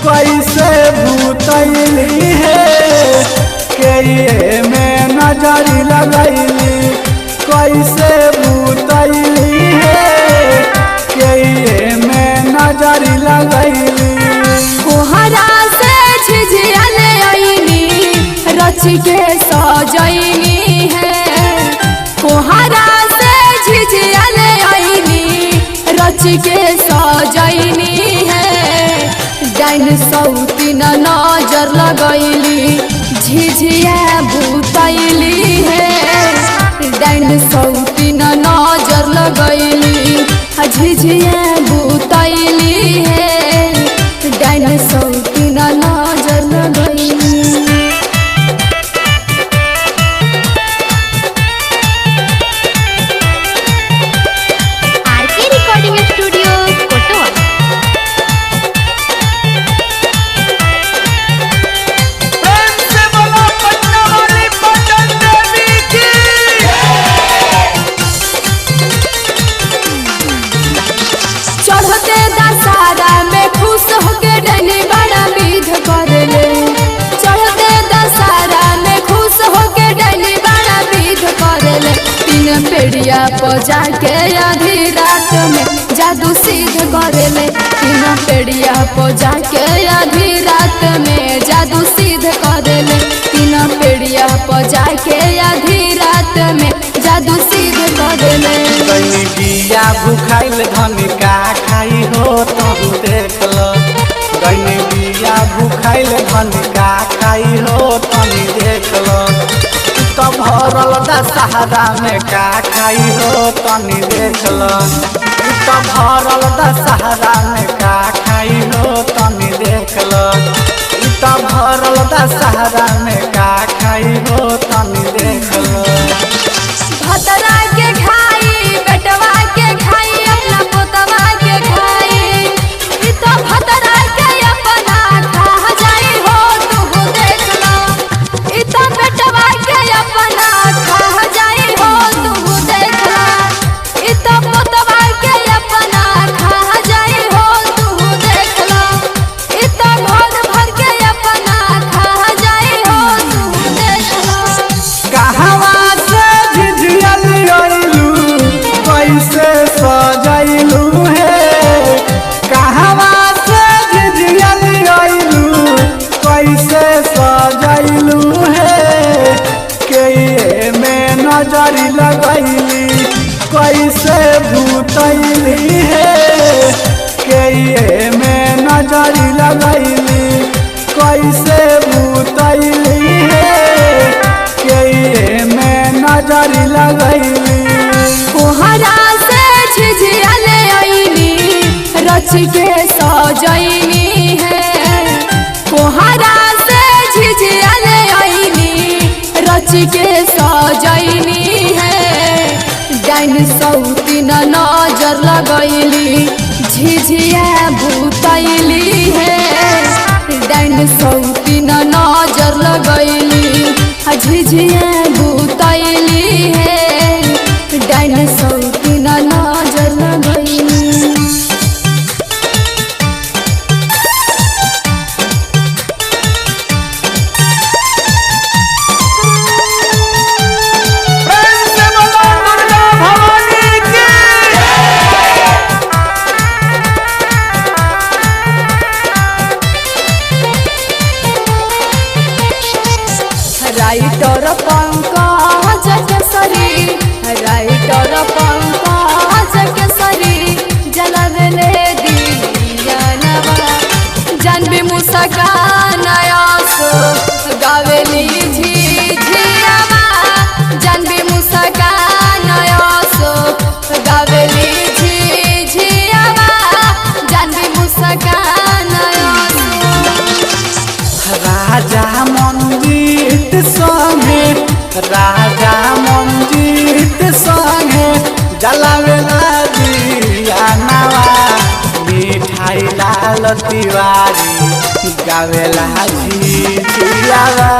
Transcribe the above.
कैसे भूतैली है के में नजरी लगैली कैसे भूतैली है के में नजरी लगैली कोहरा से झिझियाले आईनी रच के सजैनी है कोहरा से झिझियाले आईनी रच के सजैनी है डाइन सौती न नजर लगैली झिझिया भूतैली है डाइन सौती न नजर लगैली झिझिया भूतैली है डाइन सौती न नजर लगैली। आरके रिकॉर्डिंग स्टूडियो कोटवा। चढ़ते दशहरा में खुश होके डैनी बड़ा विध करेले चढ़ते दशहरा में खुश होके डैनी बड़ा विध करेले तीन पेड़िया बजा के आधी रात में जादू सिद्ध करेले तीन पेड़िया बजा के आधी रात में जादू सिद्ध करेले तीन पेड़िया बजा के आधी रात में जादू सिद्ध करेले बिया भूखाइल धनी का खाई हो तू देख लो गैनी बिया भूखाइल धनी का खाई हो तनी देख लो तो भरल दशहरा में का खाई हो तनी देख लो तो भरल दशहरा में का खाई हो तनी देख लो तो भरल दशहरा में का खाई हो तनी देख लो भतरा के खाई बेटवा के खाई अपना पोतवा के खाई ई तो भतरा के अपना खा जाई हो तू देख लो ई तो बेटवा के अपना खा जाई हो तू देख लो ई तो पोतवा के अपना खा जाई हो तू देख लो ई तो घर भर के अपना खा जाई हो तू देख लो कहवा कैसे सजैलू है कहवा से झिझियलू कैसे सजैलू है के में नजरी लगैली कैसे भूतैली है के में नजरी लगैली कैसे भूतैली है के में नजरी लगैली कोहरा से झिझियाले आईनी रच के सजैनी है कोहरा से झिझियाले आईनी रच के सजैनी है डाइन सौती न नजर लगैली झिझिया भूतैली है डाइन सौती न नजर लगैली झिझिया भूतैली है डाइन सौती न नजर लगैली। राइटर पंकज केसरी राइटर पंकज केसरी जलवेले दिया नवा जानबी मुस्कान आसो गावेली झिझियावा जानबी मुस्कान आसो गावेली झिझियावा जानबी मुस्कान आसो राजा मंजीत संगे राजा मंजीत संगे जलावेला दिया नवा मिठाई लाल तिवारी गावेला झिझियावा